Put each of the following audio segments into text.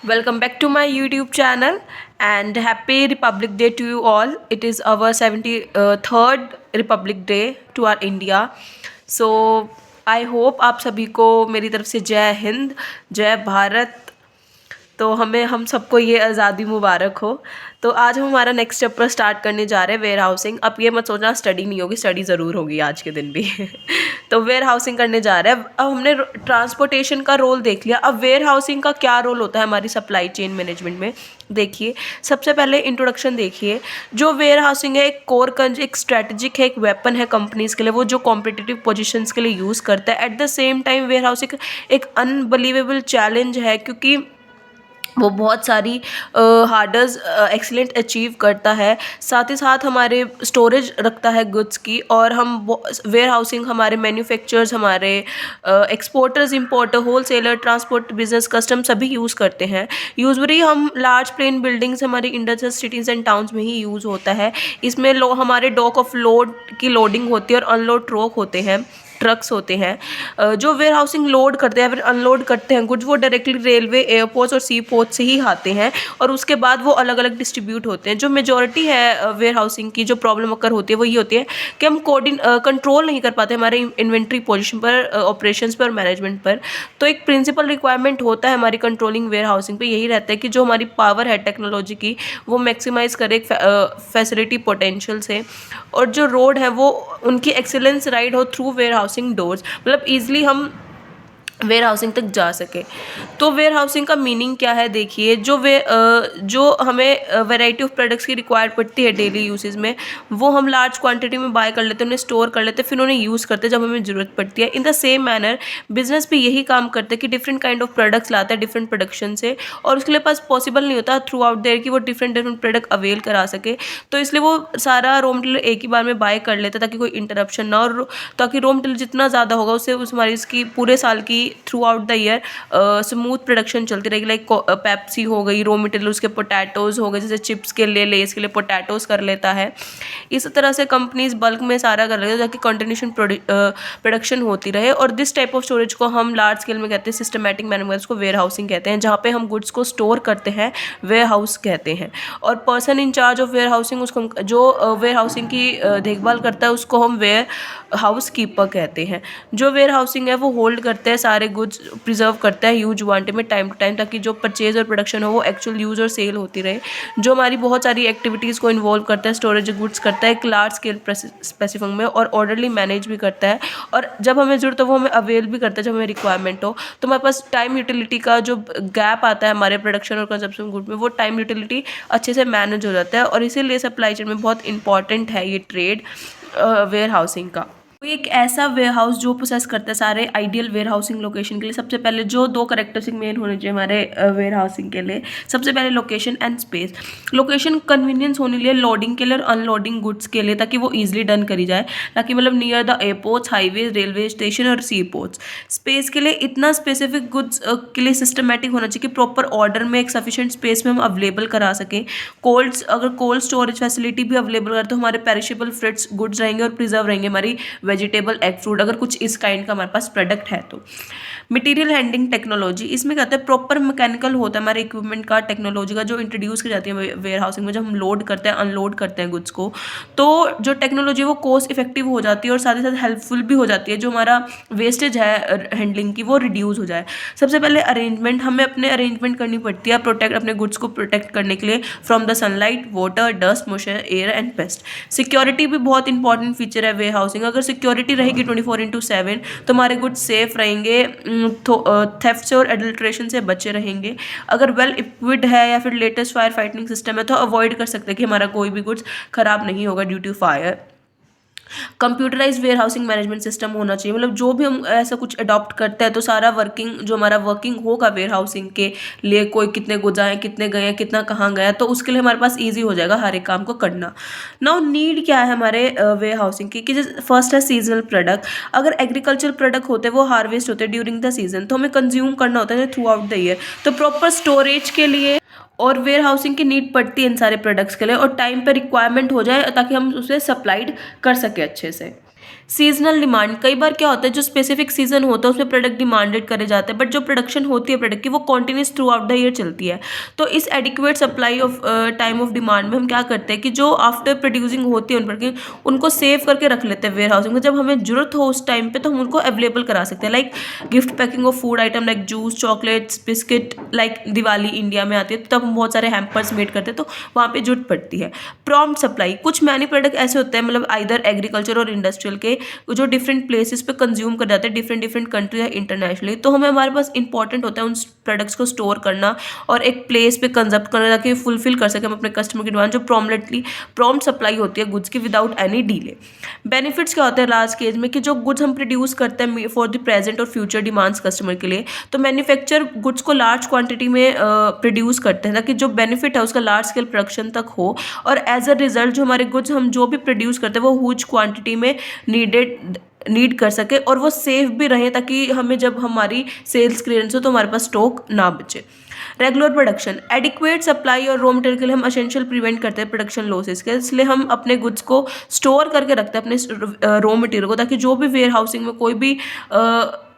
Welcome back to my YouTube channel and happy Republic Day to you all. It is our 73rd Republic Day to our India. So I hope आप सभी को मेरी तरफ से जय हिंद, जय भारत। तो हम सबको ये आज़ादी मुबारक हो। तो आज हम हमारा नेक्स्ट चैप्टर स्टार्ट करने जा रहे हैं वेयर हाउसिंग। अब ये मत सोचना स्टडी नहीं होगी, स्टडी ज़रूर होगी आज के दिन भी। तो वेयर हाउसिंग करने जा रहे हैं। अब हमने ट्रांसपोर्टेशन का रोल देख लिया, अब वेयर हाउसिंग का क्या रोल होता है हमारी सप्लाई चेन मैनेजमेंट में। देखिए, सबसे पहले इंट्रोडक्शन देखिए। जो वेयर हाउसिंग है एक कोर एक स्ट्रेटजिक है, एक वेपन है कंपनीज के लिए, वो जो कॉम्पिटिटिव पोजीशंस के लिए यूज़ करता है। At the same time warehousing एक अनबिलीवेबल चैलेंज है, क्योंकि वो बहुत सारी हार्डर्स एक्सीलेंट अचीव करता है। साथ ही साथ हमारे स्टोरेज रखता है गुड्स की, और हम वेयर हाउसिंग हमारे मैन्युफैक्चरर्स, हमारे exporters, importer, wholesaler, transport business, custom सभी यूज़ करते हैं। यूजुअली हम लार्ज प्लेन बिल्डिंग्स हमारी इंडस्ट्रियल सिटीज़ एंड टाउन्स में ही यूज़ होता है। इसमें हमारे डॉक ऑफ लोड की लोडिंग होती है और अनलोड ट्रक होते हैं, ट्रक्स होते हैं। जो वेयर हाउसिंग लोड करते हैं फिर अनलोड करते हैं गुड्स, वो डायरेक्टली रेलवे, एयरपोर्ट्स और सी पोर्ट से ही आते हैं, और उसके बाद वो अलग अलग डिस्ट्रीब्यूट होते हैं। जो मेजॉरिटी है वेयर हाउसिंग की जो प्रॉब्लम अकर होती है वो ये होती है कि हम कंट्रोल नहीं कर पाते हमारे इन्वेंट्री पोजीशन पर, ऑपरेशंस पर और मैनेजमेंट पर। तो एक प्रिंसिपल रिक्वायरमेंट होता है हमारी कंट्रोलिंग वेयर हाउसिंग पे, यही रहता है कि जो हमारी पावर है टेक्नोलॉजी की वो मैक्सिमाइज करे फैसिलिटी पोटेंशियल से, और जो रोड है वो उनकी एक्सेलेंस राइड हो थ्रू वेयर हाउसिंग डोर्स, मतलब ईजिली हम वेयर हाउसिंग तक जा सके। तो वेयर हाउसिंग का मीनिंग क्या है देखिए। जो हमें वैरायटी ऑफ प्रोडक्ट्स की रिक्वायर्ड पड़ती है डेली यूसेज में, वो हम लार्ज क्वांटिटी में बाय कर लेते हैं, उन्हें स्टोर कर लेते हैं, फिर उन्हें यूज़ करते हैं जब हमें ज़रूरत पड़ती है। In the same manner business भी यही काम करते हैं कि डिफरेंट काइंड ऑफ प्रोडक्ट्स लाता है डिफरेंट प्रोडक्शन से, और उसके लिए पास पॉसिबल नहीं होता थ्रू आउट देयर कि वो डिफरेंट प्रोडक्ट अवेल करा सके। तो इसलिए वो सारा रॉ मटेरियल एक ही बार में बाय कर लेता है ताकि कोई इंटरप्शन ना, और ताकि रॉ मटेरियल जितना ज़्यादा होगा उससे हमारी इसकी पूरे साल की through out the year smooth production चलती रहेगी। लाइक पेप्सी हो गई, रॉ मटेरियल उसके पोटैटोज़ हो गए, जैसे चिप्स के लिए, लेस के लिए पोटैटोज़ कर लेता है। इस तरह से कंपनीज बल्क में सारा कर लेते हैं ताकि कंटिन्यूशन प्रोडक्शन होती रहे। और दिस टाइप ऑफ स्टोरेज को हम लार्ज स्केल में कहते हैं सिस्टमैटिक मैनेजमेंट को वेयर हाउसिंग कहते हैं, जहाँ पे हम गुड्स को स्टोर करते हैं वेयर हाउस कहते हैं। और person in charge of warehousing, उसको जो वेयर हाउसिंग की देखभाल करता है उसको हम वेयर हाउस कीपर कहते हैं। जो वेयर हाउसिंग है वो होल्ड करते हैं सारे गुड्स, प्रिजर्व करता है ह्यूज क्वांटिटी में टाइम टू टाइम, ताकि जो परचेज और प्रोडक्शन हो वो एक्चुअल यूज़ और सेल होती रहे। जो हमारी बहुत सारी एक्टिविटीज़ को इन्वॉल्व करता है, स्टोरेज गुड्स करता है एक लार्ज स्केल स्पेसिफिक में, और ऑर्डरली मैनेज भी करता है, और जब हमें ज़रूरत हो वो हमें अवेल भी करता है जब हमें रिक्वायरमेंट हो। तो हमारे पास टाइम यूटिलिटी का जो गैप आता है हमारे प्रोडक्शन और कंजप्शन गुड में, वो टाइम यूटिलिटी अच्छे से मैनेज हो जाता है, और इसीलिए सप्लाई चेन में बहुत इंपॉर्टेंट है ये ट्रेड वेयर हाउसिंग का। कोई एक ऐसा वेयर हाउस जो प्रोसेस करता है सारे आइडियल वेयर हाउसिंग लोकेशन के लिए, सबसे पहले जो दो करेक्टरिस्टिक मेन होने चाहिए हमारे वेयर हाउसिंग के लिए। सबसे पहले location and space. Location convenience होने लिए लोडिंग के लिए और अनलोडिंग गुड्स के लिए, ताकि वो ईजिली डन करी जाए, ताकि मतलब near the airports, highway, railway station और सी पोर्ट्स। स्पेस के लिए इतना स्पेसिफिक गुड्स के लिए सिस्टमेटिक होना चाहिए कि प्रॉपर ऑर्डर में एक सफिशिएंट स्पेस में हम अवेलेबल करा सकें। अगर कोल्ड स्टोरेज फैसिलिटी भी अवेलेबल करते तो हमारे पेरिशेबल फ्रूट्स गुड्स रहेंगे और प्रिजर्व रहेंगे, हमारी वेजिटेबल, एग, फ्रूट, अगर कुछ इस काइंड का हमारे पास प्रोडक्ट है तो। मटेरियल हैंडलिंग टेक्नोलॉजी, इसमें कहते हैं प्रॉपर मैकेनिकल होता है हमारे इक्विपमेंट का, टेक्नोलॉजी का जो इंट्रोड्यूस की जाती है वेयर हाउसिंग में, जब हम लोड करते हैं अनलोड करते हैं गुड्स को, तो जो टेक्नोलॉजी वो कॉस्ट इफेक्टिव हो जाती है और साथ ही साथ हेल्पफुल भी हो जाती है, जो हमारा वेस्टेज है हैंडलिंग की वो रिड्यूस हो जाए। सबसे पहले अरेंजमेंट, हमें अपने अरेंजमेंट करनी पड़ती है अपने गुड्स को प्रोटेक्ट करने के लिए from the sunlight, water, dust, moisture, air and paste. Security भी बहुत इंपॉर्टेंट फीचर है वेयर हाउसिंग। अगर सिक्योरिटी रहेगी 24/7 तो हमारे गुड्स सेफ रहेंगे, थेफ्ट से और एडल्ट्रेशन से बचे रहेंगे। अगर वेल इक्विप्ड है या फिर लेटेस्ट फायर फाइटिंग सिस्टम है तो अवॉइड कर सकते हैं कि हमारा कोई भी गुड्स खराब नहीं होगा due to fire. Computerise warehousing management system होना चाहिए, मतलब जो भी हम ऐसा कुछ अडॉप्ट करते हैं तो सारा जो हमारा वर्किंग होगा वेयर हाउसिंग के लिए, कोई कितने गुड्स आए, कितने गए हैं, कितना कहाँ गया, तो उसके लिए हमारे पास ईजी हो जाएगा हर एक काम को करना। नाउ नीड क्या है हमारे वेयर हाउसिंग की, कि फर्स्ट है सीजनल प्रोडक्ट। अगर एग्रीकल्चर प्रोडक्ट होते हैं वो हार्वेस्ट होते हैं ड्यूरिंग द सीजन, तो हमें कंज्यूम करना होता है थ्रू आउट द ईयर, तो प्रॉपर स्टोरेज के लिए और वेयर हाउसिंग की नीड पड़ती है इन सारे प्रोडक्ट्स के लिए, और टाइम पे रिक्वायरमेंट हो जाए ताकि हम उसे सप्लाइड कर सके अच्छे से। सीजनल डिमांड, कई बार क्या होता है जो स्पेसिफिक सीजन होता है उसमें प्रोडक्ट डिमांडेड करे जाते हैं, बट जो प्रोडक्शन होती है प्रोडक्ट की वो continuous through out the year चलती है। तो इस adequate supply of time of demand में हम क्या करते हैं कि जो आफ्टर प्रोड्यूसिंग होती है उन पर उनको सेव करके रख लेते हैं वेयर हाउसिंग में, जब हमें जरूरत हो उस टाइम पे तो हम उनको अवेलेबल करा सकते हैं। Like gift packing of food item like juice, chocolates, biscuit, like Diwali India में आती है तो तब हम बहुत सारे हैम्पर्स मेड करते हैं तो वहाँ पे जरूरत पड़ती है। प्रॉम्प्ट सप्लाई, कुछ मैनी प्रोडक्ट ऐसे होते हैं मतलब आइदर एग्रीकल्चर और इंडस्ट्रियल के जो डिफरेंट प्लेसेस पे कंज्यूम कर जाते हैं डिफरेंट डिफरेंट कंट्री या इंटरनेशनली, तो हमें हमारे पास इंपॉर्टेंट होता है उन प्रोडक्ट्स को स्टोर करना और एक प्लेस पे कंजप्ट करना ताकि फुलफिल कर सके हम अपने कस्टमर की डिमांड, जो प्रॉम्प्ट सप्लाई होती है गुड्स की विदाउट एनी डिले। बेनिफिट्स क्या होते हैं लार्ज स्केल में कि जो गुड्स हम प्रोड्यूस करते हैं फॉर द प्रेजेंट और फ्यूचर डिमांड्स कस्टमर के लिए, तो मैन्युफैक्चर गुड्स को लार्ज क्वांटिटी में प्रोड्यूस करते हैं ताकि जो बेनिफिट है उसका लार्ज स्केल प्रोडक्शन तक हो, और एज अ रिजल्ट जो हमारे गुड्स हम जो भी प्रोड्यूस करते हैं वो ह्यूज क्वांटिटी में नीड कर सके और वो सेफ भी रहे ताकि हमें जब हमारी सेल्स क्लियरेंस हो तो हमारे पास स्टॉक ना बचे। रेगुलर प्रोडक्शन, एडिक्वेट सप्लाई और रॉ मटेरियल के लिए हम असेंशियल प्रिवेंट करते हैं प्रोडक्शन लॉसेस के, इसलिए हम अपने गुड्स को स्टोर करके रखते हैं अपने रॉ मटेरियल को, ताकि जो भी वेयर हाउसिंग में कोई भी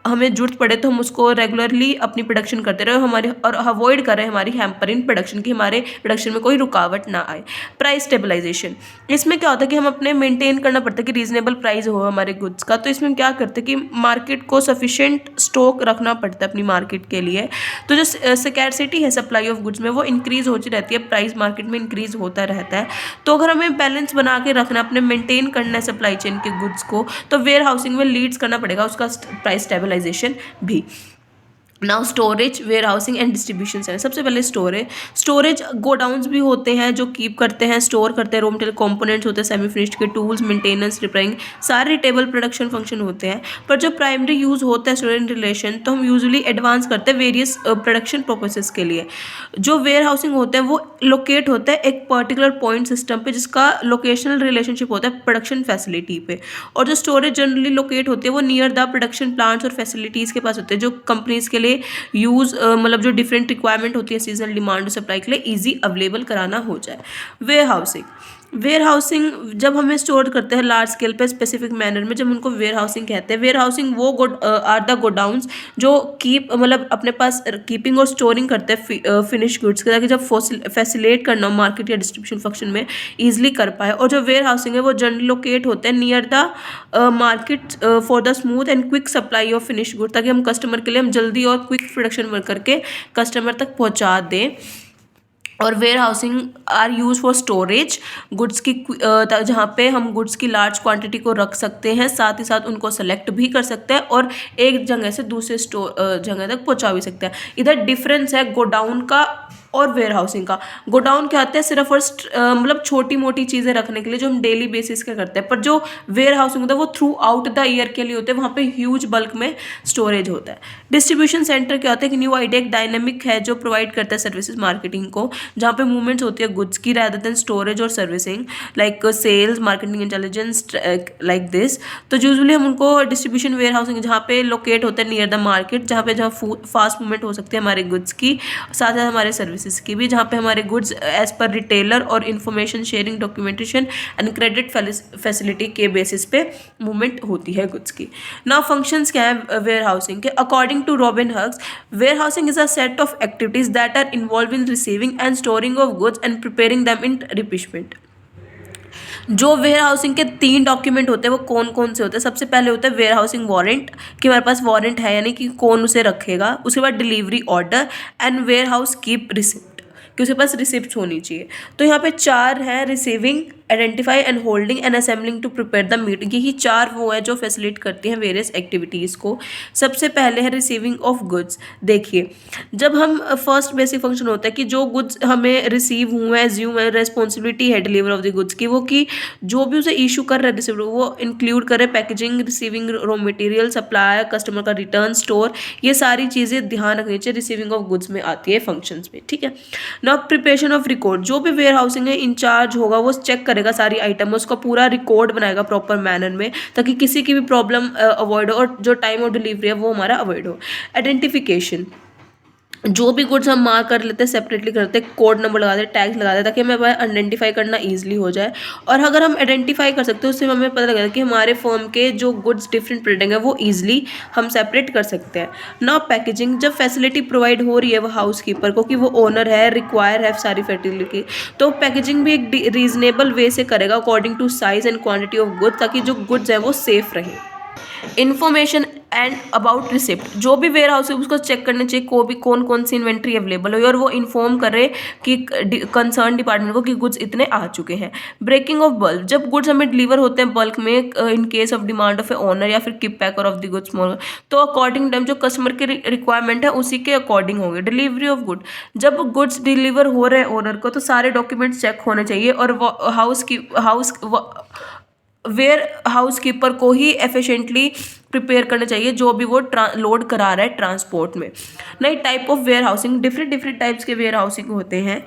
हमें जरूरत पड़े तो हम उसको रेगुलरली अपनी प्रोडक्शन करते रहे हमारे, और अवॉइड करें हमारी हैम्पर इन प्रोडक्शन की, हमारे प्रोडक्शन में कोई रुकावट ना आए। प्राइस स्टेबलाइजेशन, इसमें क्या होता है कि हम अपने मेंटेन करना पड़ता है कि रीजनेबल प्राइस हो हमारे गुड्स का, तो इसमें हम क्या करते हैं कि मार्केट को सफिशिएंट स्टॉक रखना पड़ता है अपनी मार्केट के लिए, तो जो स्कैरसिटी है सप्लाई ऑफ गुड्स में वो इंक्रीज होती रहती है, प्राइस मार्केट में इंक्रीज होता रहता है। तो अगर हमें बैलेंस बना के रखना, अपने मेंटेन करना है सप्लाई चेन के गुड्स को, तो वेयर हाउसिंग में लीड्स करना पड़ेगा उसका प्राइस स्टेबलाइजेशन भी। Now storage, warehousing and distribution centre. सबसे पहले स्टोरेज गोडाउन्स भी होते हैं जो कीप करते हैं, स्टोर करते हैं रॉ मटेरियल कंपोनेंट्स होते हैं, सेमी फिनिश्ड के टूल्स, मेंटेनेंस, रिपेयरिंग, सारे रिटेबल प्रोडक्शन फंक्शन होते हैं। पर जो प्राइमरी यूज़ होता है स्टोरेज रिलेशन, तो हम यूजुअली एडवांस करते हैं वेरियस प्रोडक्शन पर्पसेस के लिए। जो वेयर हाउसिंग होता है वो लोकेट होता है एक पर्टिकुलर पॉइंट सिस्टम पे जिसका लोकेशनल रिलेशनशिप होता है प्रोडक्शन फैसिलिटी पे, और जो स्टोरेज जनरली लोकेट होती है वो नियर द प्रोडक्शन प्लांट्स और फैसिलिटीज़ के पास होते हैं जो कंपनीज के लिए यूज़ मतलब जो डिफरेंट रिक्वायरमेंट होती है सीजनल डिमांड और सप्लाई के लिए इजी अवेलेबल कराना हो जाए। वेयर हाउसिंग जब हमें स्टोर करते हैं लार्ज स्केल पे स्पेसिफिक मैनर में, जब उनको वेयर हाउसिंग कहते हैं। वेयर हाउसिंग वो आर द गोडाउन्स जो कीप मतलब अपने पास कीपिंग और स्टोरिंग करते हैं फिनिश गुड्स के, ताकि जब फैसिलेट करना हो मार्केट या डिस्ट्रीब्यूशन फंक्शन में ईजिली कर पाए। और जो वेयर हाउसिंग है वो जनरली लोकेट होते हैं near the market for the smooth and quick supply of finish goods, ताकि हम कस्टमर के लिए हम जल्दी और क्विक प्रोडक्शन करके कस्टमर तक पहुँचा दें। और warehousing are use for storage goods की, जहाँ पे हम गुड्स की लार्ज क्वांटिटी को रख सकते हैं, साथ ही साथ उनको सेलेक्ट भी कर सकते हैं और एक जगह से दूसरे जगह तक पहुँचा भी सकते हैं। इधर डिफरेंस है गोडाउन का और वेयर हाउसिंग का। गोडाउन क्या होता है सिर्फ और मतलब छोटी मोटी चीज़ें रखने के लिए जो हम डेली बेसिस के करते हैं, पर जो वेयर हाउसिंग होता है वो थ्रू आउट द ईयर के लिए होते हैं, वहाँ पे ह्यूज बल्क में स्टोरेज होता है। डिस्ट्रीब्यूशन सेंटर क्या होता है कि न्यू आइडिया एक डायनेमिक है जो प्रोवाइड करता है सर्विसेज मार्केटिंग को, जहाँ पे मूवमेंट्स होती है गुड्स की रादर देन स्टोरेज और servicing, like sales, marketing intelligence, like this. तो यूजुअली हम उनको डिस्ट्रीब्यूशन वेयर हाउसिंग जहाँ पे लोकेट होता है नियर द मार्केट, जहाँ फास्ट मूवमेंट हो सकती है हमारे गुड्स की, साथ साथ हमारे सर्विसेज की भी, जहाँ पे हमारे गुड्स एज पर रिटेलर और information sharing, documentation and credit facility के बेसिस पे मूवमेंट होती है गुड्स की। नाउ फंक्शंस क्या है वेयर हाउसिंग के? According to Robin Hughes, warehousing is a set of activities that are involved in receiving and storing of goods and preparing them in replenishment. जो warehousing के 3 document होते हैं वो कौन कौन से होते हैं? सबसे पहले होता है वेयर हाउसिंग वारंट, कि हमारे पास वारंट है यानी कि कौन उसे रखेगा। उसके बाद delivery order and warehouse keep receipt, कि उसके पास रिसिप्ट होनी चाहिए। तो यहाँ पे 4 है, receiving, identify and holding and assembling to prepare the meet. यही 4 वो है जो फैसिलिटेट करती हैं वेरियस एक्टिविटीज़ को। सबसे पहले है रिसीविंग ऑफ गुड्स। देखिए जब हम फर्स्ट बेसिक फंक्शन होता है कि जो गुड्स हमें रिसीव हुए हैं, एज्यूम है, रेस्पॉन्सिबिलिटी है डिलीवर ऑफ द गुड्स की, वो कि जो भी उसे इशू कर रहा है रिसीव वो इंक्लूड करे packaging, receiving raw material, supply, customer का रिटर्न, स्टोर, ये सारी चीज़ें ध्यान रखनी चाहिए रिसीविंग ऑफ गुड्स में आती है फंक्शंस में, ठीक है। नाउ प्रिपरेशन ऑफ रिकॉर्ड, जो भी वेयर हाउसिंग है इंचार्ज होगा वो चेक करेगा सारी आइटम, उसका पूरा रिकॉर्ड बनाएगा प्रॉपर मैनर में, ताकि किसी की भी प्रॉब्लम अवॉइड हो और जो टाइम ऑफ डिलीवरी है वो हमारा अवॉइड हो। आइडेंटिफिकेशन, जो भी गुड्स हम मार्क कर लेते हैं सेपरेटली करते हैं, कोड नंबर लगा देते, टैग्स लगा देते, ताकि हमें आइडेंटिफाई करना ईजिली हो जाए। और अगर हम आइडेंटिफाई कर सकते हैं उससे हमें पता लगेगा कि हमारे फर्म के जो गुड्स डिफरेंट प्रोडक्ट है वो ईजिली हम सेपरेट कर सकते हैं ना। पैकेजिंग, जब फैसिलिटी प्रोवाइड हो रही है वो हाउस कीपर को कि वो ओनर है, रिक्वायर है सारी फैसिलिटी, तो पैकेजिंग भी एक रीजनेबल वे से करेगा according to size and quantity of goods, ताकि जो गुड्स है वो सेफ रहे। इन्फॉर्मेशन एंड अबाउट रिसिप्ट, जो भी वेयर हाउस है उसको चेक करना चाहिए को भी कौन कौन सी इन्वेंट्री अवेलेबल हो और वो इन्फॉर्म करे कि कंसर्न डिपार्टमेंट को कि गुड्स इतने आ चुके हैं। ब्रेकिंग ऑफ बल्क, जब गुड्स हमें डिलीवर होते हैं बल्क में in case of demand of A owner या फिर keep packer of the goods small, तो अकॉर्डिंग टाइम जो कस्टमर की रिक्वायरमेंट है उसी के अकॉर्डिंग होंगे। डिलीवरी ऑफ गुड, जब गुड्स डिलीवर हो रहे हैं ओनर को तो सारे डॉक्यूमेंट्स चेक होने चाहिए और वेयर हाउस कीपर को ही एफिशिएंटली प्रिपेयर करना चाहिए जो भी वो लोड करा रहा है ट्रांसपोर्ट में। नई type of warehousing, different different types के वेयर हाउसिंग होते हैं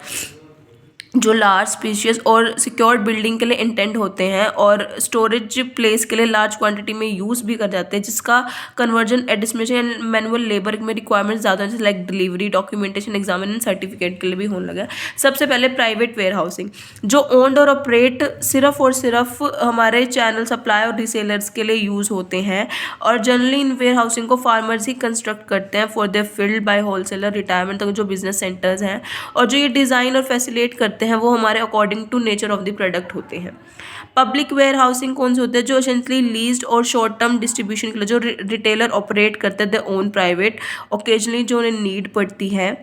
जो लार्ज स्पेशियस और सिक्योर्ड बिल्डिंग के लिए इंटेंट होते हैं और स्टोरेज प्लेस के लिए लार्ज क्वांटिटी में यूज़ भी कर जाते हैं, जिसका कन्वर्जन एडिसमेशन एंड मैनुअल लेबर में रिक्वायरमेंट्स ज़्यादा है, like delivery, documentation, examination, certificate के लिए भी होने लगा है। सबसे पहले प्राइवेट वेयर हाउसिंग, जो ओन्ड और ऑपरेट सिर्फ और सिर्फ हमारे चैनल सप्लाई और रिसेलर्स के लिए यूज़ होते हैं और जनरली इन वेयर हाउसिंग को फार्मर्स ही कंस्ट्रक्ट करते हैं for their field by wholesaler, retirement तक जो बिजनेस सेंटर्स हैं, और जो ये डिज़ाइन और फैसिलिटेट करते हैं वो हमारे according to nature of the product होते हैं। पब्लिक वेयर हाउसिंग कौन से होते हैं, जो एसेंशली लीज्ड और शॉर्ट टर्म डिस्ट्रीब्यूशन के लिए जो रिटेलर ऑपरेट करते हैं, दे ओन प्राइवेट, ओकेजनली जो उन्हें नीड पड़ती है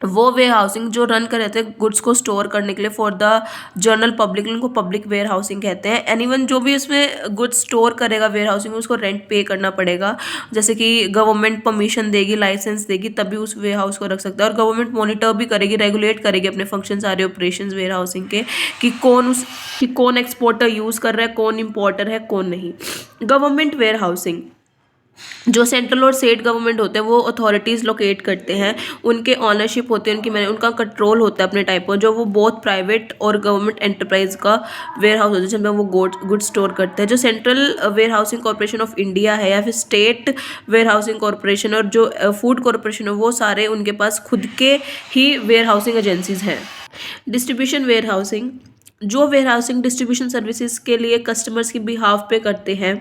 वो वेयर हाउसिंग जो रन कर रहते हैं गुड्स को स्टोर करने के लिए फॉर द जनरल पब्लिक, उनको पब्लिक वेयर हाउसिंग कहते हैं। एनीवन जो भी उसमें गुड्स स्टोर करेगा वेयर हाउसिंग में उसको रेंट पे करना पड़ेगा, जैसे कि गवर्नमेंट परमिशन देगी, लाइसेंस देगी, तभी उस वेयर हाउस को रख सकता है। और गवर्नमेंट मॉनिटर भी करेगी, रेगुलेट करेगी अपने फंक्शन सारे ऑपरेशंस वेयर हाउसिंग के कि कौन एक्सपोर्टर यूज़ कर रहा है, कौन इम्पोर्टर है, कौन नहीं। गवर्नमेंट वेयर हाउसिंग, जो सेंट्रल और स्टेट गवर्नमेंट होते हैं वो अथॉरिटीज़ लोकेट करते हैं, उनके ऑनरशिप होते हैं, उनका कंट्रोल होता है अपने टाइप पर, जो वो बहुत प्राइवेट और गवर्नमेंट एंटरप्राइज का वेयर हाउस होता है जिसमें वो गुड स्टोर करते हैं। जो central warehousing corporation of India है या फिर स्टेट वेयर हाउसिंग कॉर्पोरेशन और जो फूड कॉर्पोरेशन है वो सारे उनके पास खुद के ही वेयर हाउसिंग एजेंसीज हैं। डिस्ट्रीब्यूशन वेयर हाउसिंग, जो वेयर हाउसिंग डिस्ट्रीब्यूशन सर्विसेज के लिए कस्टमर्स की बिहाफ पे करते हैं,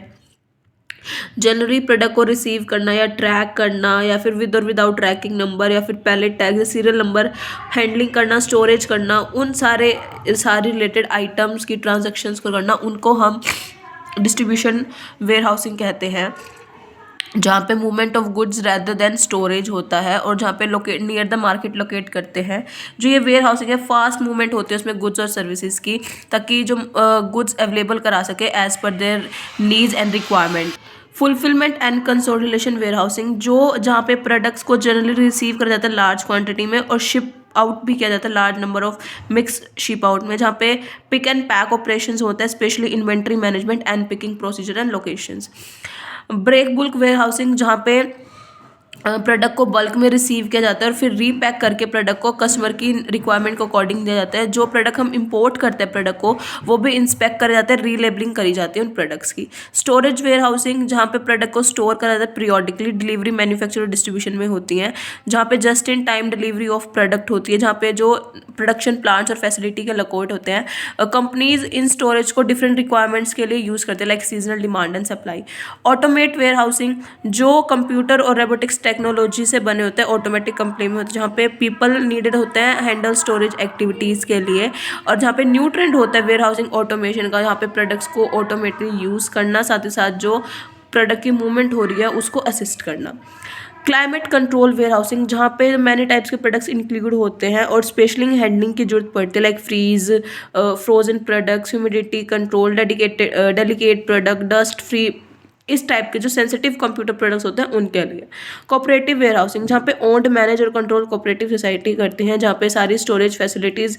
जनरली प्रोडक्ट को रिसीव करना या ट्रैक करना या फिर विद और विदाउट ट्रैकिंग नंबर या फिर पैलेट टैग या सीरियल नंबर हैंडलिंग करना, स्टोरेज करना, उन सारे रिलेटेड आइटम्स की ट्रांजैक्शंस को करना, उनको हम डिस्ट्रीब्यूशन वेयर हाउसिंग कहते हैं, जहाँ पे movement of goods rather than storage होता है और जहाँ पे locate near the market locate करते हैं। जो ये वेयर हाउसिंग है फास्ट मूवमेंट होती है उसमें गुड्स और सर्विसेज की, ताकि जो गुड्स अवेलेबल करा सके as per their needs and requirement. Fulfilment and consolidation warehousing, जो जहाँ पे प्रोडक्ट्स को जनरली रिसीव करा जाता है लार्ज क्वांटिटी में और शिप आउट भी किया जाता है large number of mix ship out में, जहाँ पे पिक एंड पैक ऑपरेशंस होता है, specially inventory management and picking procedure and locations. Break bulk warehousing, जहाँ पे प्रोडक्ट को बल्क में रिसीव किया जाता है और फिर रीपैक करके प्रोडक्ट को कस्टमर की रिक्वायरमेंट के अकॉर्डिंग दिया जाता है। जो प्रोडक्ट हम इंपोर्ट करते हैं प्रोडक्ट को वो भी इंस्पेक्ट करे जाते हैं, रीलेबलिंग करी जाती है उन प्रोडक्ट्स की। स्टोरेज वेयर हाउसिंग, जहाँ पे प्रोडक्ट को स्टोर करा जाता है पीरियोडिकली, डिलीवरी, मैन्युफैक्चर और डिस्ट्रीब्यूशन में होती हैं, जहाँ पे just in time delivery of product होती है, जहाँ पे जो प्रोडक्शन प्लांट्स और फैसिलिटी के लोकेट होते हैं। कंपनीज इन स्टोरेज को डिफरेंट रिक्वायरमेंट्स के लिए यूज़ करते हैं, like seasonal demand and supply. Automate warehousing, जो कंप्यूटर और रोबोटिक्स टेक्नोलॉजी से बने होते हैं, ऑटोमेटिक कंपनी में होते हैं, जहाँ पे पीपल नीडेड होते हैं हैंडल स्टोरेज एक्टिविटीज़ के लिए, और जहाँ पे न्यू ट्रेंड होता है वेयर हाउसिंग ऑटोमेशन का, जहाँ पे प्रोडक्ट्स को ऑटोमेटिकली यूज़ करना, साथ ही साथ जो प्रोडक्ट की मूवमेंट हो रही है उसको असिस्ट करना। क्लाइमेट कंट्रोल वेयर हाउसिंग, जहाँ पे मैनी टाइप्स के प्रोडक्ट्स इंक्लूड होते हैं और स्पेशली हैंडलिंग की जरूरत पड़ती है, like freeze, frozen products, humidity control, delicate product, dust free, इस टाइप के जो सेंसिटिव कंप्यूटर प्रोडक्ट्स होते हैं उनके लिए। कोऑपरेटिव वेयर हाउसिंग, जहाँ पे ओन्ड, मैनेज और कंट्रोल कोऑपरेटिव सोसाइटी करती हैं, जहाँ पे सारी storage facilities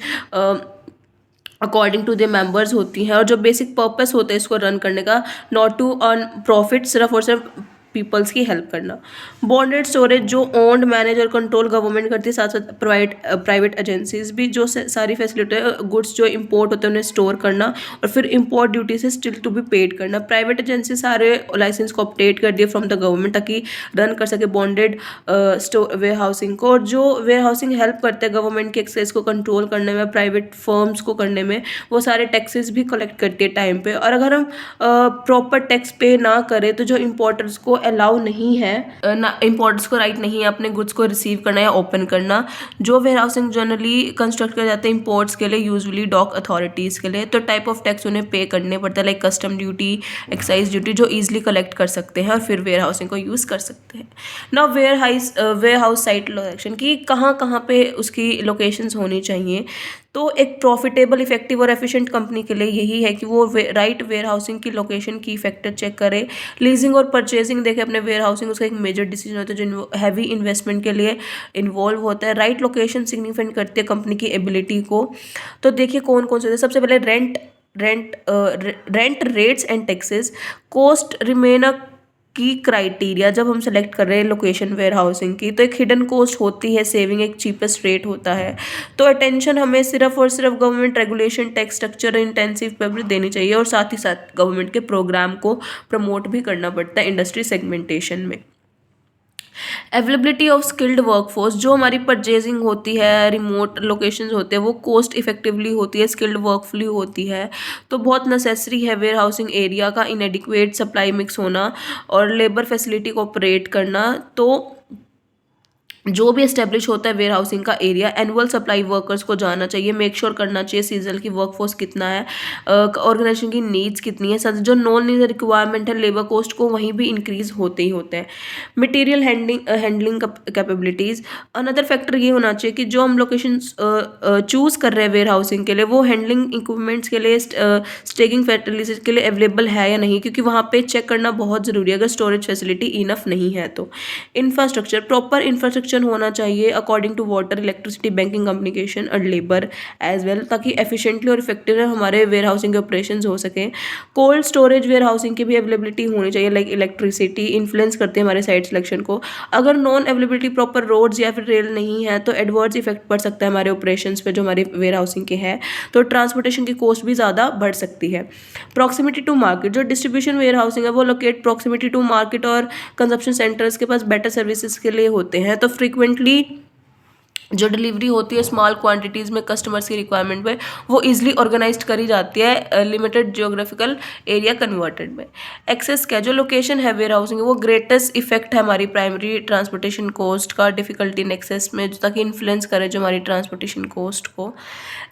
according to the members होती हैं और जो बेसिक पर्पस होता है इसको रन करने का, नॉट टू अर्न प्रॉफिट, सिर्फ और सिर्फ पीपल्स की हेल्प करना। बॉन्डेड स्टोरेज जो ओन्ड मैनेज और कंट्रोल गवर्नमेंट करती है, साथ साथ प्राइवेट एजेंसीज भी जो सारी फैसिलिटी गुड्स जो इंपोर्ट होते हैं उन्हें स्टोर करना और फिर इंपोर्ट ड्यूटी से स्टिल टू बी पेड करना। प्राइवेट एजेंसी सारे लाइसेंस को अपडेट कर दिए फ्रॉम द गवर्नमेंट ताकि रन कर सके बॉन्डेड वेयर हाउसिंग को। और जो वेयर हाउसिंग हेल्प करते हैं गवर्नमेंट के एक्सेस को कंट्रोल करने में, प्राइवेट फर्म्स को करने में, वो सारे टैक्सेस भी कलेक्ट करती है टाइम पे। और अगर हम प्रॉपर टैक्स पे ना करें तो जो इम्पोर्टर्स को अलाउ नहीं है, ना इम्पोर्टर्स को राइट नहीं है अपने गुड्स को रिसीव करना या ओपन करना। जो वेयर हाउसिंग जनरली कंस्ट्रक्ट किए जाते हैं इम्पोर्ट्स के लिए, यूजुअली डॉक अथॉरिटीज़ के लिए, तो टाइप ऑफ टैक्स उन्हें पे करने पड़ता है, like custom duty, excise duty, जो ईजिली कलेक्ट कर सकते हैं और फिर वेयर हाउसिंग को यूज़ कर सकते हैं। Now warehouse site location की कहाँ पे उसकी लोकेशंस होनी चाहिए। तो एक प्रॉफिटेबल, इफेक्टिव और एफिशिएंट कंपनी के लिए यही है कि वो राइट वेयर हाउसिंग की लोकेशन की फैक्टर चेक करे। लीजिंग और परचेजिंग देखे अपने वेयर हाउसिंग, उसका एक मेजर डिसीजन होता है जो हैवी इन्वेस्टमेंट के लिए इन्वॉल्व होता है। राइट लोकेशन सिग्निफिकेंट करती है कंपनी की एबिलिटी को। तो देखिए कौन कौन से, सबसे पहले rent rates and taxes. Cost remain a की क्राइटेरिया जब हम सेलेक्ट कर रहे हैं लोकेशन वेयर हाउसिंग की। तो एक हिडन कॉस्ट होती है, सेविंग एक चीपेस्ट रेट होता है। तो अटेंशन हमें सिर्फ और सिर्फ government regulation, tax structure, intensive पे भी देनी चाहिए और साथ ही साथ गवर्नमेंट के प्रोग्राम को प्रमोट भी करना पड़ता है इंडस्ट्री सेगमेंटेशन में। अवेलेबिलिटी ऑफ स्किल्ड वर्कफोर्स, जो हमारी परचेजिंग होती है, रिमोट लोकेशंस होते हैं, वो कॉस्ट इफेक्टिवली होती है, स्किल्ड वर्कफुली होती है। तो बहुत नेसेसरी है वेयर हाउसिंग एरिया का इनएडिक्वेट सप्लाई मिक्स होना और लेबर फैसिलिटी को ऑपरेट करना। तो जो भी एस्टेब्लिश होता है वेयर हाउसिंग का एरिया, एनुअल सप्लाई वर्कर्स को जाना चाहिए, मेक श्योर करना चाहिए सीजनल की वर्कफोर्स कितना है, ऑर्गेनाइजेशन की नीड्स कितनी है, जो नॉन नीड रिक्वायरमेंट है, लेबर कॉस्ट को वहीं भी इंक्रीज होते ही होते हैं। Material handling capabilities, another factor ये होना चाहिए कि जो हम लोकेशन चूज़ कर रहे हैं वेयर हाउसिंग के लिए, वो हैंडलिंग इक्विपमेंट्स के लिए, स्टेगिंग फैसिलिटीज के लिए अवेलेबल है या नहीं, क्योंकि वहाँ पे चेक करना बहुत ज़रूरी है अगर स्टोरेज फैसिलिटी इनफ नहीं है तो। इंफ्रास्ट्रक्चर, प्रॉपर इंफ्रास्ट्रक्चर होना चाहिए according to water, electricity, banking, communication और लेबर एज वेल, ताकि एफिशिएंटली और इफेक्टिव हमारे वेयर हाउसिंग के ऑपरेशंस हो सकें। कोल्ड स्टोरेज वेयर हाउसिंग की भी अवेलेबिलिटी होनी चाहिए, लाइक इलेक्ट्रिसिटी इन्फ्लुएंस करते हैं हमारे साइट सिलेक्शन को। अगर नॉन अवेलेबिलिटी, प्रॉपर रोड्स या फिर रेल नहीं है तो एडवर्स इफेक्ट पड़ सकता है हमारे ऑपरेशंस पे जो हमारे वेयर हाउसिंग के हैं। तो ट्रांसपोर्टेशन की कॉस्ट भी ज़्यादा बढ़ सकती है। प्रॉक्सिमिटी टू मार्केट, जो डिस्ट्रीब्यूशन वेयर हाउसिंग है वो लोकेट प्रॉक्सिमिटी टू मार्केट और कंजप्शन सेंटर्स के पास बेटर सर्विसेज के लिए होते हैं। तो फ्रीक्वेंटली जो डिलीवरी होती है स्मॉल क्वांटिटीज़ में कस्टमर्स की रिक्वायरमेंट पे, वो इजीली ऑर्गेनाइज्ड करी जाती है लिमिटेड जियोग्राफिकल एरिया कन्वर्टेड में। एक्सेस क्या, जो लोकेशन है वेयर हाउसिंग वो ग्रेटेस्ट इफेक्ट है हमारी प्राइमरी ट्रांसपोर्टेशन कॉस्ट का, डिफिकल्टी इन एक्सेस में, जो ताकि इन्फ्लुएंस करे जो हमारी ट्रांसपोर्टेशन कॉस्ट को।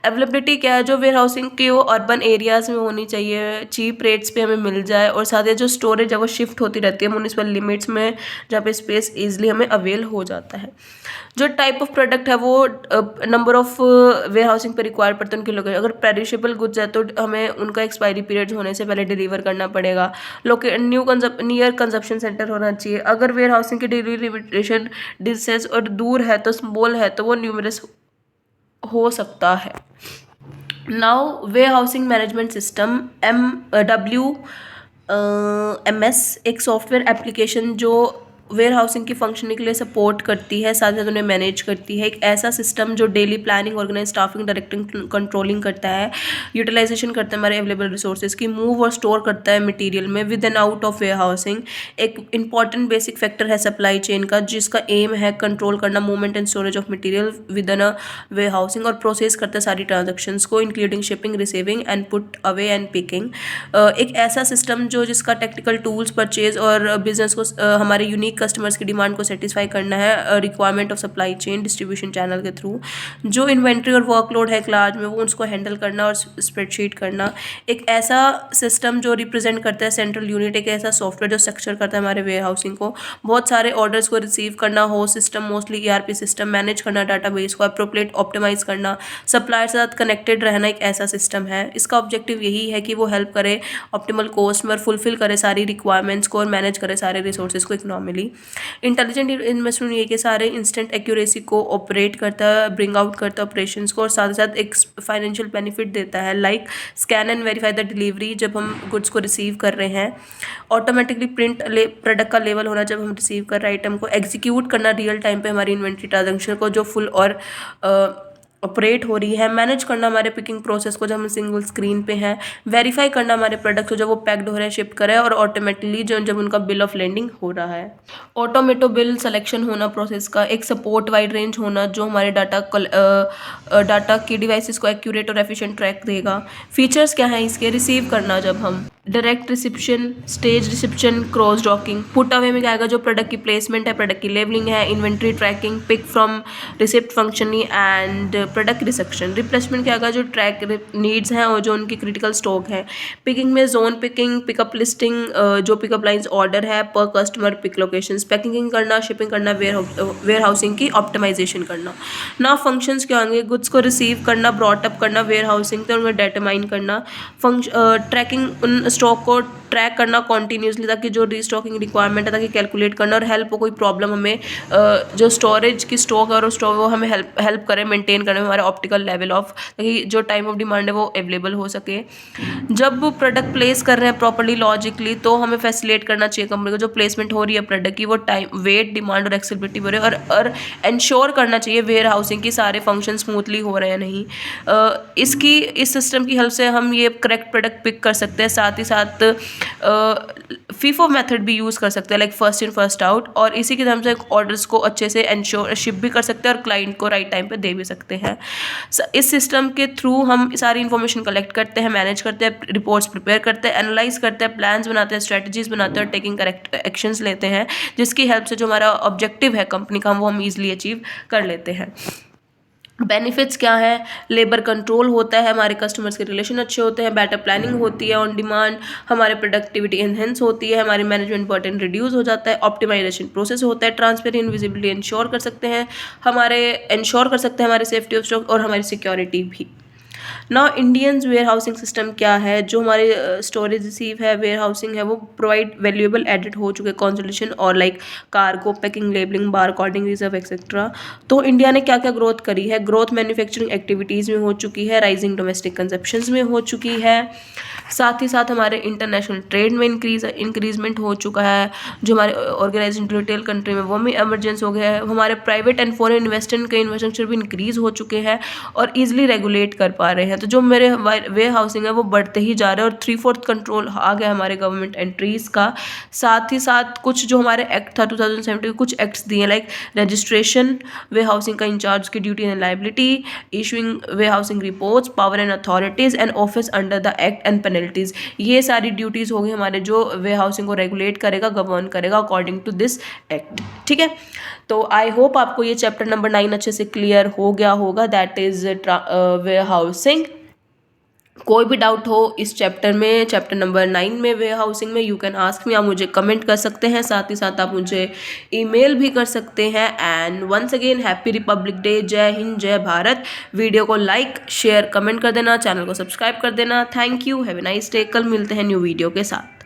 अवेलेबिलिटी क्या है, जो वेयर हाउसिंग की वो अर्बन एरियाज़ में होनी चाहिए, चीप रेट्स पे हमें मिल जाए, और साथ ही जो स्टोरेज है वो शिफ्ट होती रहती है म्यूनिसिपल लिमिट्स में जहाँ पे स्पेस ईजिली हमें अवेल हो जाता है। जो टाइप ऑफ प्रोडक्ट है वो नंबर ऑफ वेयर हाउसिंग पे रिक्वायर पड़ते हैं उनके लोग। अगर पेरिशेबल गुड्स है तो हमें उनका एक्सपायरी पीरियड होने से पहले डिलीवर करना पड़ेगा। नियर कंजप्शन सेंटर होना चाहिए। अगर वेयर हाउसिंग की डिलीवरी लिमिटेशन डिस्टेंस और दूर है तो स्मॉल है तो वो न्यूमरस हो सकता है। Now warehousing management system WMS एक सॉफ्टवेयर एप्लीकेशन जो वेयर हाउसिंग की फंक्शनिंग के लिए सपोर्ट करती है, साथ साथ उन्हें मैनेज करती है। एक ऐसा सिस्टम जो daily planning, organise, staffing, directing, controlling करता है, यूटिलाइजेशन करता है हमारे अवेलेबल रिसोर्सेज की, मूव और स्टोर करता है मटेरियल में with and out of warehousing. एक इंपॉर्टेंट बेसिक फैक्टर है सप्लाई चेन का, जिसका एम है कंट्रोल करना movement and storage of material within a warehousing, और प्रोसेस करता है सारी ट्रांजेक्शन्स को including shipping, receiving and put away and picking. एक ऐसा सिस्टम जो जिसका टेक्निकल टूल्स, परचेज और बिजनेस को हमारे यूनिक कस्टमर्स की डिमांड को सेटिस्फाई करना है requirement of supply chain distribution channel के थ्रू। जो इन्वेंट्री और वर्कलोड है क्लास में वो उसको हैंडल करना और स्प्रेडशीट करना। एक ऐसा सिस्टम जो रिप्रेजेंट करता है सेंट्रल यूनिट, एक ऐसा सॉफ्टवेयर जो स्ट्रक्चर करता है हमारे वेयर हाउसिंग को, बहुत सारे ऑर्डर्स को रिसीव करना, हो system mostly ERP system manage करना, डाटाबेस को अप्रोप्रिएट ऑप्टिमाइज करना, सप्लायर के साथ कनेक्टेड रहना, एक ऐसा सिस्टम है। इसका ऑब्जेक्टिव यही है कि वो हेल्प करे ऑप्टिमल कॉस्ट में और फुलफिल करे सारी रिक्वायरमेंट्स को और मैनेज करे सारे रिसोर्सेज को इकोनॉमिली। बेसिकली। इंटेलिजेंट इन्वेस्टमेंट ये कि सारे इंस्टेंट एक्यूरेसी को ऑपरेट करता है, ब्रिंग आउट करता है ऑपरेशंस को, और साथ ही साथ एक फाइनेंशियल बेनिफिट देता है, like scan and verify the delivery. जब हम गुड्स को रिसीव कर रहे हैं, ऑटोमेटिकली प्रोडक्ट का लेवल होना जब हम रिसीव कर रहे हैं आइटम को, एग्जीक्यूट करना रियल टाइम पे हमारी इन्वेंट्री ट्रांजेक्शन को जो फुल और ऑपरेट हो रही है, मैनेज करना हमारे पिकिंग प्रोसेस को जब हम सिंगल स्क्रीन पे हैं, वेरीफाई करना हमारे प्रोडक्ट को जब वो पैक्ड हो रहे हैं, शिप कर रहे हैं, और ऑटोमेटिकली जब उनका बिल ऑफ लैंडिंग हो रहा है। ऑटोमेटो बिल सिलेक्शन होना प्रोसेस का, एक सपोर्ट वाइड रेंज होना जो हमारे डाटा की डिवाइसेस को एक्यूरेट और एफिशिएंट ट्रैक देगा। फीचर्स क्या हैं इसके, रिसीव करना जब हम direct reception, stage reception, cross docking. Put away में क्या आएगा, जो प्रोडक्ट की प्लेसमेंट है, प्रोडक्ट की लेबलिंग है, inventory tracking, pick from receipt functioning and product resection. Replacement क्या आएगा, जो ट्रैक नीड्स हैं और जो उनकी क्रिटिकल स्टॉक है। पिकिंग में जोन पिकिंग, पिकअप लिस्टिंग, जो पिकअप लाइंस ऑर्डर है per customer, pick locations. Packing करना, शिपिंग करना, वेयर हाउसिंग की ऑप्टिमाइजेशन करना। ना फंक्शंस क्या होंगे, गुड्स को रिसीव करना, ब्रॉट अप करना वेयर हाउसिंग तो उनमें डेटरमाइन करना। ट्रैकिंग, उन स्टॉक को ट्रैक करना कॉन्टीन्यूसली, ताकि जो रीस्टॉकिंग रिक्वायरमेंट है ताकि कैलकुलेट करना, और हेल्प हो कोई प्रॉब्लम हमें जो स्टोरेज की स्टॉक है और स्टॉक वो हमें हेल्प करें मेंटेन करने में हमारे ऑप्टिकल लेवल ऑफ, ताकि जो टाइम ऑफ डिमांड है वो अवेलेबल हो सके। जब प्रोडक्ट प्लेस कर रहे हैं प्रॉपर्ली लॉजिकली, तो हमें फैसिलिटेट करना चाहिए कंपनी को, जो प्लेसमेंट हो रही है प्रोडक्ट की वो टाइम, वेट, डिमांड और एक्सेसिबिलिटी हो रही है, और इंश्योर करना चाहिए वेयर हाउसिंग की सारे फंक्शन स्मूथली हो रहे हैं नहीं। इस सिस्टम की हेल्प से हम ये करेक्ट प्रोडक्ट पिक कर सकते हैं, साथ ही साथ फीफो मेथड भी यूज़ कर सकते हैं, like first in first out, और इसी के तरफ से ऑर्डर्स को अच्छे से इंश्योर शिप भी कर सकते हैं और क्लाइंट को राइट टाइम पे दे भी सकते हैं। इस सिस्टम के थ्रू हम सारी इन्फॉर्मेशन कलेक्ट करते हैं, मैनेज करते हैं, रिपोर्ट्स प्रिपेयर करते हैं, एनालाइज करते हैं, प्लान्स बनाते हैं, स्ट्रेटजीज बनाते हैं और टेकिंग करेक्ट एक्शंस लेते हैं, जिसकी हेल्प से जो हमारा ऑब्जेक्टिव है कंपनी का वो हम ईजिली अचीव कर लेते हैं। बेनिफिट्स क्या है, लेबर कंट्रोल होता है, हमारे कस्टमर्स के रिलेशन अच्छे होते हैं, बेटर प्लानिंग होती है ऑन डिमांड, हमारे प्रोडक्टिविटी एनहेंस होती है, हमारी मैनेजमेंट बर्डन रिड्यूस हो जाता है, ऑप्टिमाइजेशन प्रोसेस होता है, ट्रांसपेरेंट विजिबिलिटी इंश्योर कर सकते हैं हमारे सेफ्टी ऑफ स्टॉक और हमारी सिक्योरिटी भी। Now Indians warehousing system क्या है, जो हमारे स्टोरेज रिसीव है, वेयर हाउसिंग है, वो प्रोवाइड वैल्यूएबल एडिट हो चुके कंसोलिडेशन और like cargo, packing, labelling, bar coding, reserve etcetera. तो इंडिया ने क्या क्या ग्रोथ करी है, ग्रोथ मैन्युफैक्चरिंग एक्टिविटीज़ में हो चुकी है, राइजिंग डोमेस्टिक कंजप्शंस में हो चुकी है, साथ ही साथ हमारे इंटरनेशनल ट्रेड में इंक्रीजमेंट हो चुका है, जो हमारे ऑर्गेनाइजेशन रिटेल कंट्री में वो भी एमरजेंस हो गया है, हमारे प्राइवेट एंड फॉरेन इन्वेस्टमेंट के इन्फ्रास्ट्रक्चर भी इंक्रीज हो चुके हैं और ईजिली रेगुलेट कर पा रहे हैं। तो जो मेरे वे हाउसिंग है वो बढ़ते ही जा रहे हैं और 3/4 कंट्रोल आ गया हमारे गवर्नमेंट एंट्रीज का। साथ ही साथ कुछ जो हमारे एक्ट था 2017 के कुछ एक्ट्स दिए, लाइक रजिस्ट्रेशन, वे हाउसिंग का इंचार्ज की duty and liability, issuing way housing reports, power and authorities and office under the act and penalties. ये सारी ड्यूटीज होगी हमारे जो वे हाउसिंग को रेगुलेट करेगा, गवर्न करेगा अकॉर्डिंग टू दिस एक्ट। ठीक है, तो आई होप आपको ये चैप्टर नंबर 9 अच्छे से क्लियर हो गया होगा, दैट इज वे हाउसिंग। कोई भी डाउट हो इस चैप्टर में, चैप्टर नंबर 9 में वे हाउसिंग में, यू कैन आस्क मी, आप मुझे कमेंट कर सकते हैं, साथ ही साथ आप मुझे ईमेल भी कर सकते हैं। And once again happy Republic Day, जय हिंद, जय भारत। वीडियो को लाइक, शेयर, कमेंट कर देना, चैनल को सब्सक्राइब कर देना। Thank you, have a nice day. कल मिलते हैं न्यू वीडियो के साथ।